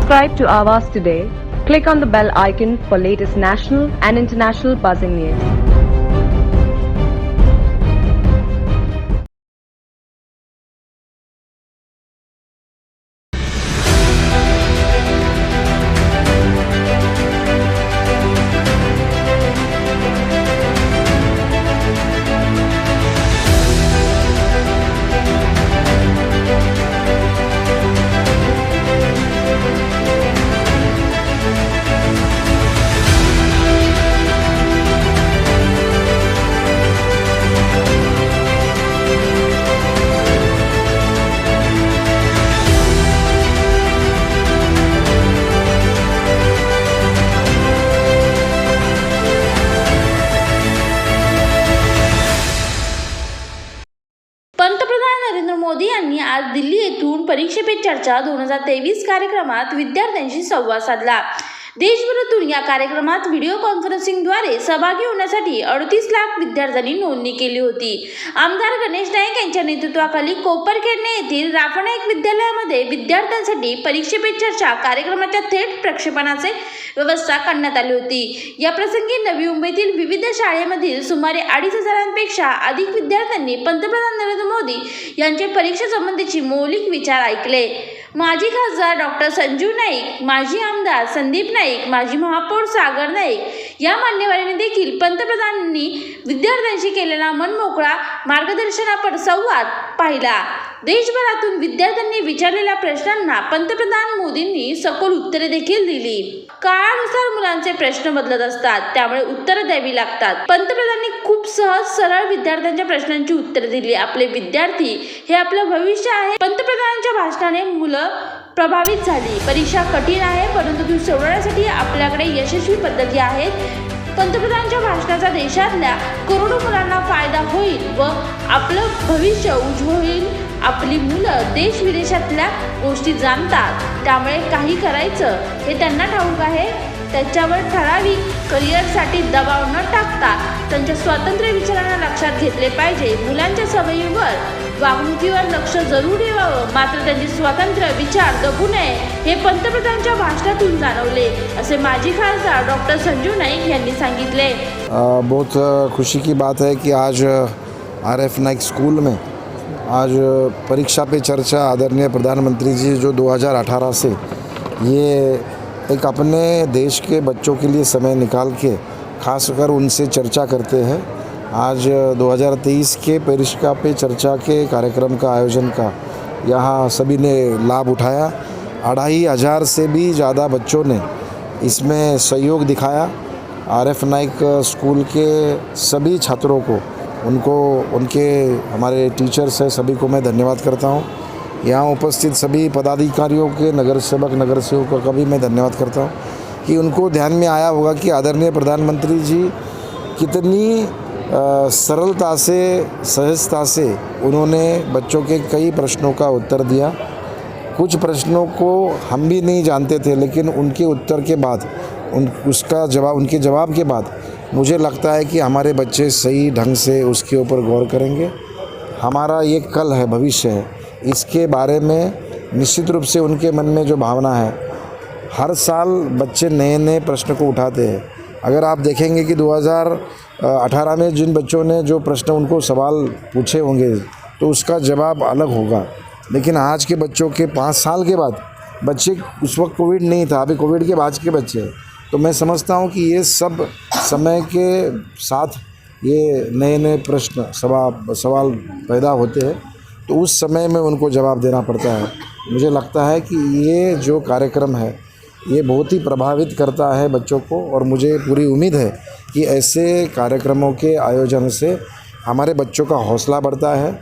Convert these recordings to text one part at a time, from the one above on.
Subscribe to Awaaz today. Click on the bell icon for latest national and international buzzing news. पंतप्रधान नरेंद्र मोदी यांनी आज दिल्ली येथून परीक्षा पे चर्चा 2023 कार्यक्रमात विद्यार्थ्यांशी संवाद साधला। देशभरातून या कार्यक्रमात व्हिडिओ कॉन्फरन्सिंगद्वारे सहभागी होण्यासाठी 38 लाख विद्यार्थ्यांनी नोंदणी केली होती। आमदार गणेश नाईक यांच्या नेतृत्वाखाली कोपरखेरणे येथील राफनाईक विद्यालयामध्ये विद्यार्थ्यांसाठी परीक्षा पे चर्चा कार्यक्रमाच्या थेट प्रक्षेपणाची व्यवस्था करण्यात आली होती। या प्रसंगी नवी मुंबईतील विविध शाळेमधील सुमारे 2,500पेक्षा अधिक विद्यार्थ्यांनी पंतप्रधान नरेंद्र मोदी यांचे परीक्षा संबंधीचे मौलिक विचार ऐकले। माजी खासदार डॉक्टर संजू नाईक, माजी आमदार संदीप नाईक, माजी महापौर सागर नाईक या मान्यवरांनी देखील पंतप्रधानांनी विद्यार्थ्यांशी केलेला मनमोकळा मार्गदर्शनापर संवाद पाहिला। देशभरातून विद्यार्थ्यांनी विचारलेल्या प्रश्नांना पंतप्रधान मोदींनी सखोल उत्तरे देखील दिली। काळानुसार मुलांचे प्रश्न बदलत असतात, त्यामुळे उत्तरे द्यावी लागतात। पंतप्रधानांनी खूप सहज सरळ विद्यार्थ्यांच्या प्रश्नांची उत्तरे दिली। आपले विद्यार्थी हे आपलं भविष्य आहे। पंतप्रधानांच्या भाषणाने मुलं प्रभावित झाली। परीक्षा कठीण आहे, परंतु ती सोडवण्यासाठी आपल्याकडे यशस्वी पद्धती आहेत। पंतप्रधानांच्या भाषणाचा देशातल्या करोडो मुलांना फायदा होईल व आपलं भविष्य उज्ज्वल होईल। आपली मुलं देश विदेशातल्या गोष्टी जाणतात, त्यामुळे काही करायचं हे त्यांना ठाऊक आहे। त्याच्यावर ठराविक करिअरसाठी दबाव न टाकता त्यांच्या स्वातंत्र्य विचारांना लक्षात घेतले पाहिजे। मुलांच्या सवयीवर वागणुकीवर लक्ष जरूर ठेवावं, मात्र त्यांचे स्वातंत्र्य विचार दबू नये हे पंतप्रधानांच्या भाषणातून जाणवले, असे माजी खासदार डॉक्टर संजू नाईक यांनी सांगितले। बहुत खुशी की बात है कि आज RF नाइक स्कूल में आज परीक्षा पे चर्चा आदरणीय प्रधानमंत्री जी जो 2018 से ये एक अपने देश के बच्चों के लिए समय निकाल के खासकर उनसे चर्चा करते हैं। आज 2023 के परीक्षा पे चर्चा के कार्यक्रम का आयोजन का यहाँ सभी ने लाभ उठाया। 2,500 से भी ज़्यादा बच्चों ने इसमें सहयोग दिखाया। RF नाइक स्कूल के सभी छात्रों को, उनको, उनके हमारे टीचर्स हैं, सभी को मैं धन्यवाद करता हूँ। यहाँ उपस्थित सभी पदाधिकारियों के, नगर सेवकों का भी मैं धन्यवाद करता हूँ कि उनको ध्यान में आया होगा कि आदरणीय प्रधानमंत्री जी कितनी सरलता से, सहजता से उन्होंने बच्चों के कई प्रश्नों का उत्तर दिया। कुछ प्रश्नों को हम भी नहीं जानते थे, लेकिन उनके उत्तर के बाद, उनके जवाब के बाद मुझे लगता है कि हमारे बच्चे सही ढंग से उसके ऊपर गौर करेंगे। हमारा ये कल है, भविष्य है, इसके बारे में निश्चित रूप से उनके मन में जो भावना है, हर साल बच्चे नए नए प्रश्न को उठाते हैं। अगर आप देखेंगे कि 2018 में जिन बच्चों ने जो प्रश्न उनको सवाल पूछे होंगे तो उसका जवाब अलग होगा, लेकिन आज के बच्चों के 5 साल के बाद, बच्चे उस वक्त कोविड नहीं था, अभी कोविड के बाद के बच्चे हैं, तो मैं समझता हूँ कि ये सब समय के साथ ये नए नए प्रश्न सवाल पैदा होते हैं, तो उस समय में उनको जवाब देना पड़ता है। मुझे लगता है कि ये जो कार्यक्रम है ये बहुत ही प्रभावित करता है बच्चों को, और मुझे पूरी उम्मीद है कि ऐसे कार्यक्रमों के आयोजन से हमारे बच्चों का हौसला बढ़ता है।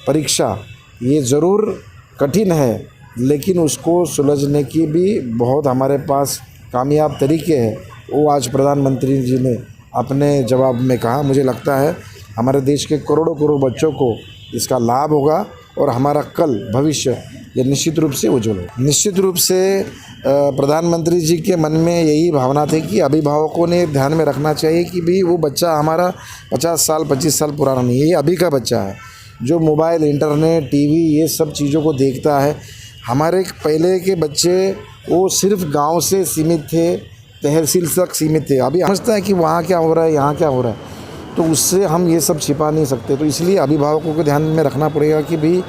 परीक्षा ये ज़रूर कठिन है, लेकिन उसको सुलझने की भी बहुत हमारे पास कामयाब तरीके हैं। वो आज प्रधानमंत्री जी ने अपने जवाब में कहा। मुझे लगता है हमारे देश के करोड़ों बच्चों को इसका लाभ होगा और हमारा कल भविष्य ये निश्चित रूप से उज्जवल है। निश्चित रूप से प्रधानमंत्री जी के मन में यही भावना थी कि अभिभावकों ने ध्यान में रखना चाहिए कि भी वो बच्चा हमारा 50 साल 25 साल पुराना नहीं है, ये अभी का बच्चा है जो मोबाइल, इंटरनेट, टीवी ये सब चीज़ों को देखता है। हमारे पहले के बच्चे वो सिर्फ गांव से सीमित थे, तहसील तक सीमित थे। अभी समझते हैं कि वहाँ क्या हो रहा है, यहाँ क्या हो रहा है, तो उससे हम ये सब छिपा नहीं सकते। तो इसलिए अभिभावकों को ध्यान में रखना पड़ेगा कि भाई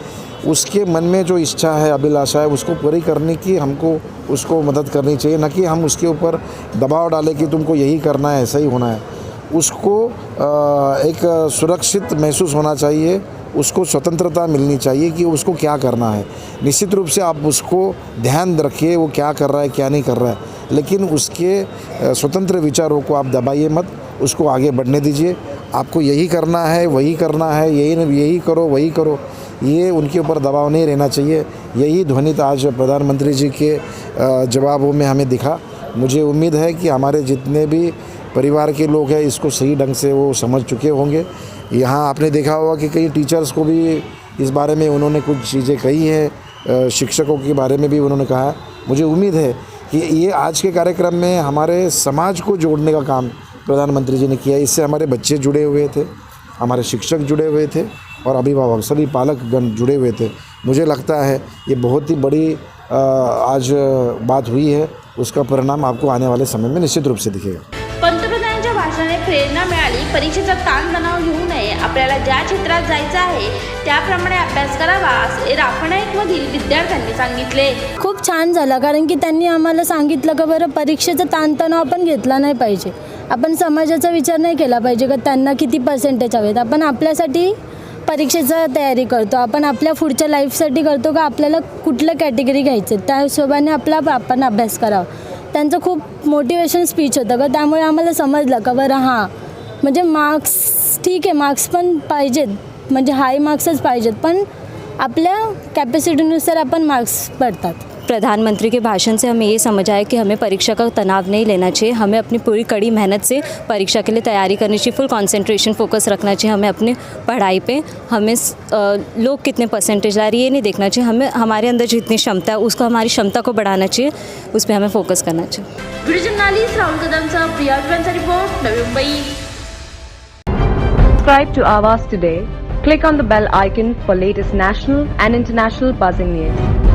उसके मन में जो इच्छा है, अभिलाषा है, उसको पूरी करने की हमको उसको मदद करनी चाहिए, न कि हम उसके ऊपर दबाव डालें कि तुमको यही करना है, ऐसा ही होना है। उसको एक सुरक्षित महसूस होना चाहिए, उसको स्वतंत्रता मिलनी चाहिए कि उसको क्या करना है। निश्चित रूप से आप उसको ध्यान रखिए वो क्या कर रहा है, क्या नहीं कर रहा है, लेकिन उसके स्वतंत्र विचारों को आप दबाइए मत, उसको आगे बढ़ने दीजिए। आपको यही करना है, वही करना है, यही करो, वही करो, ये उनके ऊपर दबाव नहीं रहना चाहिए। यही ध्वनित आज प्रधानमंत्री जी के जवाबों में हमें दिखा। मुझे उम्मीद है कि हमारे जितने भी परिवार के लोग हैं इसको सही ढंग से वो समझ चुके होंगे। यहाँ आपने देखा होगा कि कई टीचर्स को भी इस बारे में उन्होंने कुछ चीज़ें कही हैं, शिक्षकों के बारे में भी उन्होंने कहा। मुझे उम्मीद है कि ये आज के कार्यक्रम में हमारे समाज को जोड़ने का काम प्रधानमंत्री जी ने किया। इससे हमारे बच्चे जुड़े हुए थे, हमारे शिक्षक जुड़े हुए थे और अभिभावक सभी पालकगण जुड़े हुए थे। मुझे लगता है ये बहुत ही बड़ी आज बात हुई है, उसका परिणाम आपको आने वाले समय में निश्चित रूप से दिखेगा। पंतप्रधानांच्या भाषणाने प्रेरणा मिळाली। परीक्षेचा ताणतणाव घेऊ नये, आपल्याला ज्या क्षेत्रात जायचं आहे त्याप्रमाणे अभ्यास करावा, असे राफनाईकमधील विद्यार्थ्यांनी सांगितले। खूप छान झालं, कारण की त्यांनी आम्हाला सांगितलं का बरं परीक्षेचा ताणतणाव आपण घेतला नाही पाहिजे, आपण समाजाचा विचार नाही केला पाहिजे का त्यांना किती पर्सेंटेज हवेत। आपण आपल्यासाठी परीक्षेचा तयारी करतो, आपण आपल्या पुढच्या लाईफसाठी करतो का आपल्याला कुठलं कॅटेगरी घ्यायचं, त्या हिशोबाने आपण अभ्यास करावा। त्यांचं खूप मोटिवेशन स्पीच होतं का, त्यामुळे आम्हाला समजलं का बरं हां म्हणजे मार्क्स ठीक आहे, मार्क्स पण पाहिजेत, म्हणजे हाय मार्क्सच पाहिजेत, पण आपल्या कॅपॅसिटीनुसार अपन मार्क्स पढ़तात। प्रधानमंत्री के भाषण से हमें ये समझ आया कि हमें परीक्षा का तनाव नहीं लेना चाहिए, हमें अपनी पूरी कड़ी मेहनत से परीक्षा के लिए तैयारी करनी चाहिए, फुल कंसंट्रेशन फोकस रखना चाहिए हमें अपनी पढ़ाई पे। हमें लोग कितने परसेंटेज ला रहे ये नहीं देखना चाहिए, हमें हमारे अंदर जितनी क्षमता है उसको हमारी क्षमता को बढ़ाना चाहिए, उस पर हमें फोकस करना चाहिए। वीडियो जर्नलिस्ट राहुल कदमचा Priya report, Navi Mumbai. Subscribe to Awaaz today. Click on the bell icon for latest national and international buzzing news.